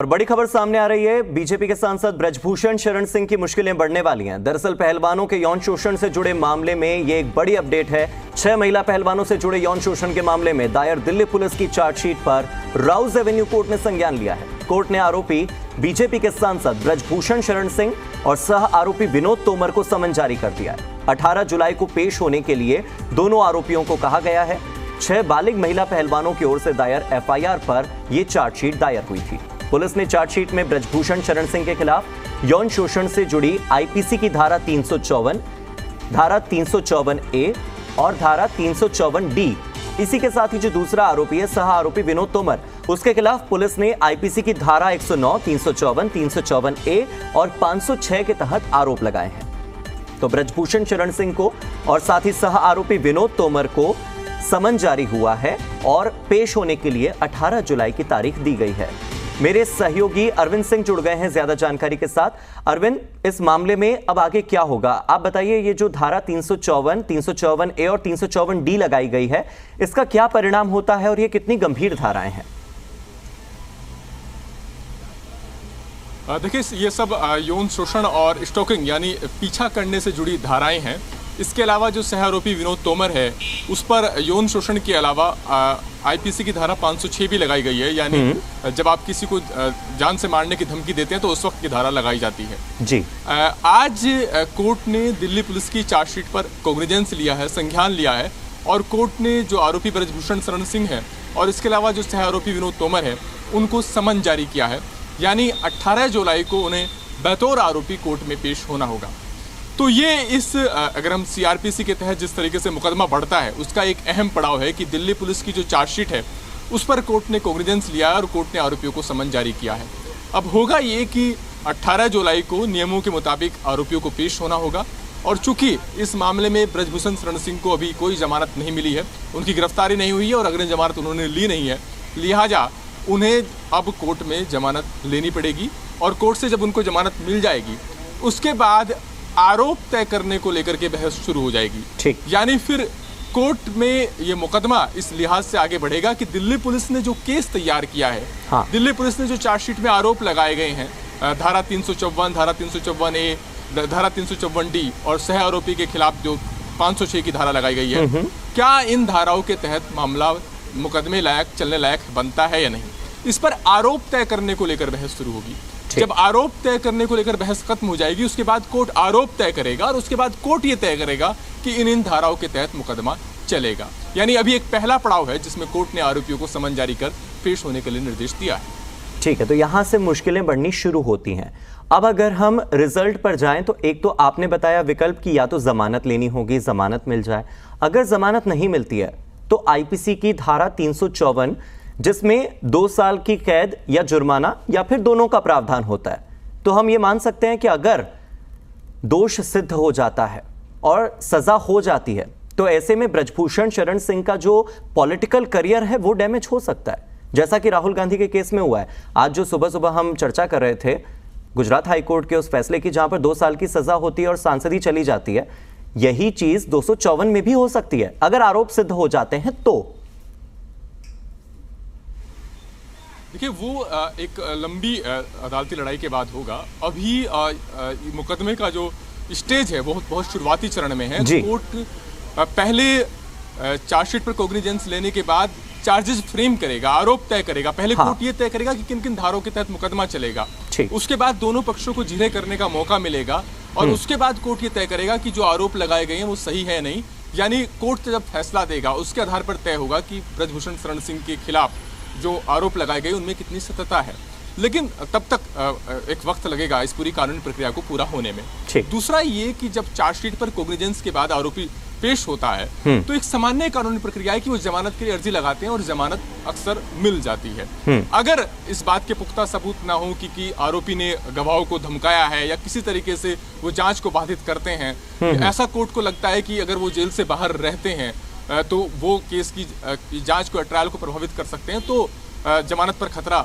और बड़ी खबर सामने आ रही है। बीजेपी के सांसद ब्रजभूषण शरण सिंह की मुश्किलें बढ़ने वाली हैं। दरअसल पहलवानों के यौन शोषण से जुड़े मामले में ये एक बड़ी अपडेट है। 6 महिला पहलवानों से जुड़े यौन शोषण के मामले में दायर दिल्ली पुलिस की चार्जशीट पर राउज एवेन्यू कोर्ट ने संज्ञान लिया है। कोर्ट ने आरोपी बीजेपी के सांसद ब्रजभूषण शरण सिंह और सह आरोपी विनोद तोमर को समन जारी कर दिया है। 18 जुलाई को पेश होने के लिए दोनों आरोपियों को कहा गया है। 6 बालिग महिला पहलवानों की ओर से दायर एफआईआर पर यह चार्जशीट दायर हुई थी। पुलिस ने चार्जशीट में ब्रजभूषण शरण सिंह के खिलाफ यौन शोषण से जुड़ी आईपीसी की धारा 354, धारा 354 ए और धारा 354 डी, इसी के साथ ही जो दूसरा आरोपी है सह आरोपी विनोद तोमर, उसके खिलाफ पुलिस ने आईपीसी की धारा 109, 354, 354 ए और 506 के तहत आरोप लगाए हैं। तो ब्रजभूषण शरण सिंह को और साथ ही सह आरोपी विनोद तोमर को समन जारी हुआ है और पेश होने के लिए 18 जुलाई की तारीख दी गई है। मेरे सहयोगी अरविंद सिंह जुड़ गए हैं ज्यादा जानकारी के साथ। अरविंद, इस मामले में अब आगे क्या होगा, आप बताइए। ये जो धारा 354, 354 ए और 354 डी लगाई गई है, इसका क्या परिणाम होता है और ये कितनी गंभीर धाराएं हैं? देखिए, ये सब यौन शोषण और स्टॉकिंग यानी पीछा करने से जुड़ी धाराएं हैं। इसके अलावा जो सह आरोपी विनोद तोमर है, उस पर यौन शोषण के अलावा आईपीसी की धारा 506 भी लगाई गई है। यानी जब आप किसी को जान से मारने की धमकी देते हैं तो उस वक्त की धारा लगाई जाती है जी। आज कोर्ट ने दिल्ली पुलिस की चार्जशीट पर कॉग्निजेंस लिया है, संज्ञान लिया है, और कोर्ट ने जो आरोपी ब्रजभूषण शरण सिंह है और इसके अलावा जो सह आरोपी विनोद तोमर है, उनको समन जारी किया है। यानी 18 जुलाई को उन्हें बतौर आरोपी कोर्ट में पेश होना होगा। तो ये अगर हम सीआरपीसी के तहत जिस तरीके से मुकदमा बढ़ता है, उसका एक अहम पड़ाव है कि दिल्ली पुलिस की जो चार्जशीट है उस पर कोर्ट ने कॉग्निजेंस लिया है और कोर्ट ने आरोपियों को समन जारी किया है। अब होगा ये कि 18 जुलाई को नियमों के मुताबिक आरोपियों को पेश होना होगा, और चूंकि इस मामले में ब्रजभूषण शरण सिंह को अभी कोई जमानत नहीं मिली है, उनकी गिरफ्तारी नहीं हुई है और अग्रिम जमानत उन्होंने ली नहीं है, लिहाजा उन्हें अब कोर्ट में जमानत लेनी पड़ेगी। और कोर्ट से जब उनको जमानत मिल जाएगी, उसके बाद आरोप तय करने को लेकर के बहस शुरू हो जाएगी। ठीक, यानी फिर कोर्ट में ये मुकदमा इस लिहाज से आगे बढ़ेगा कि दिल्ली पुलिस ने जो केस तैयार किया है, हाँ। दिल्ली पुलिस ने जो चार्जशीट में आरोप लगाए गए हैं, धारा 354, धारा 354 ए, धारा 354 डी और सह आरोपी के खिलाफ जो 506 की धारा लगाई गई है, क्या इन धाराओं के तहत मामला मुकदमे लायक, चलने लायक बनता है या नहीं, इस पर आरोप तय करने को लेकर बहस शुरू होगी। जब आरोप तय करने को लेकर बहस खत्म हो जाएगी, उसके बाद कोर्ट आरोप तय करेगा और उसके बाद कोर्ट ये तय करेगा कि इन धाराओं के तहत मुकदमा चलेगा। यानी अभी एक पहला पड़ाव है जिसमें कोर्ट ने आरोपियों को समन जारी कर पेश होने के लिए निर्देश दिया है। ठीक है, तो यहां से मुश्किलें बढ़नी शुरू होती हैं। अब अगर हम रिजल्ट पर जाएं तो एक तो आपने बताया विकल्प की या तो जमानत लेनी होगी, जमानत मिल जाए। अगर जमानत नहीं मिलती है तो आईपीसी की धारा 354, जिसमें 2 साल की कैद या जुर्माना या फिर दोनों का प्रावधान होता है, तो हम ये मान सकते हैं कि अगर दोष सिद्ध हो जाता है और सजा हो जाती है तो ऐसे में ब्रजभूषण शरण सिंह का जो पॉलिटिकल करियर है वो डैमेज हो सकता है, जैसा कि राहुल गांधी के केस में हुआ है। आज जो सुबह सुबह हम चर्चा कर रहे थे गुजरात हाईकोर्ट के उस फैसले की, जहां पर 2 साल की सजा होती है और सांसदी चली जाती है, यही चीज 254 में भी हो सकती है अगर आरोप सिद्ध हो जाते हैं तो। देखिए, वो एक लंबी अदालती लड़ाई के बाद होगा। अभी मुकदमे का जो स्टेज है वो बहुत शुरुआती चरण में है। कोर्ट पहले चार्जशीट पर कॉग्निजेंस लेने के बाद चार्जेस फ्रेम करेगा, आरोप तय करेगा। पहले कोर्ट ये तय करेगा कि किन किन धाराओं के तहत मुकदमा चलेगा। उसके बाद दोनों पक्षों को जिरह करने का मौका मिलेगा और उसके बाद कोर्ट ये तय करेगा कि जो आरोप लगाए गए हैं वो सही है नहीं। यानी कोर्ट जब फैसला देगा उसके आधार पर तय होगा कि ब्रजभूषण शरण सिंह के खिलाफ जो आरोप लगाए गए उनमें कितनी सत्यता है। लेकिन तब तक एक वक्त लगेगा इस पूरी कानूनी प्रक्रिया को पूरा होने में। दूसरा ये कि जब चार्जशीट पर कॉग्निजेंस के बाद आरोपी पेश होता है तो एक सामान्य कानूनी प्रक्रिया है कि वो जमानत के लिए अर्जी लगाते हैं और जमानत अक्सर मिल जाती है। अगर इस बात के पुख्ता सबूत ना हो कि आरोपी ने गवाहों को धमकाया है या किसी तरीके से वो जांच को बाधित करते हैं, ऐसा कोर्ट को लगता है कि अगर वो जेल से बाहर रहते हैं तो वो केस की जांच को, ट्रायल को प्रभावित कर सकते हैं, तो जमानत पर खतरा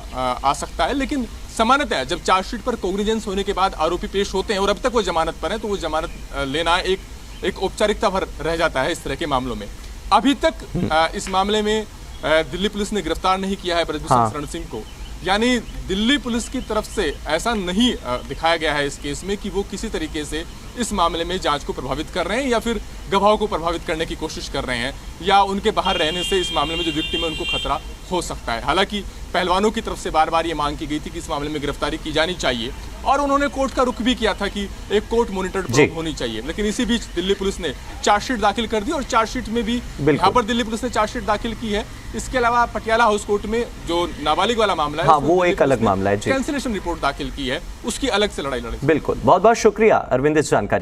आ सकता है। लेकिन सामान्यतः जब चार्जशीट पर कॉग्निजेंस होने के बाद आरोपी पेश होते हैं और अब तक वो जमानत पर है, तो वो जमानत लेना एक औपचारिकता भर रह जाता है इस तरह के मामलों में। अभी तक इस मामले में दिल्ली पुलिस ने गिरफ्तार नहीं किया है ब्रजभूषण शरण सिंह को, यानी दिल्ली पुलिस की तरफ से ऐसा नहीं दिखाया गया है इस केस में कि वो किसी तरीके से इस मामले में जांच को प्रभावित कर रहे हैं या फिर गवाहों को प्रभावित करने की कोशिश कर रहे हैं या उनके बाहर रहने से इस मामले में जो विक्टिम है उनको खतरा हो सकता है। हालांकि पहलवानों की तरफ से बार बार ये मांग की गई थी कि इस मामले में गिरफ्तारी की जानी चाहिए और उन्होंने कोर्ट का रुख भी किया था कि एक कोर्ट मॉनिटर्ड प्रोब होनी चाहिए, लेकिन इसी बीच दिल्ली पुलिस ने चार्जशीट दाखिल कर दी और चार्जशीट में भी यहाँ पर दिल्ली पुलिस ने चार्जशीट दाखिल की है। इसके अलावा पटियाला हाउस कोर्ट में जो नाबालिग वाला मामला है, हाँ, वो एक अलग मामला है, कैंसिलेशन रिपोर्ट दाखिल की है, उसकी अलग से लड़ाई लड़ी। बिल्कुल, बहुत बहुत शुक्रिया अरविंद इस जानकारी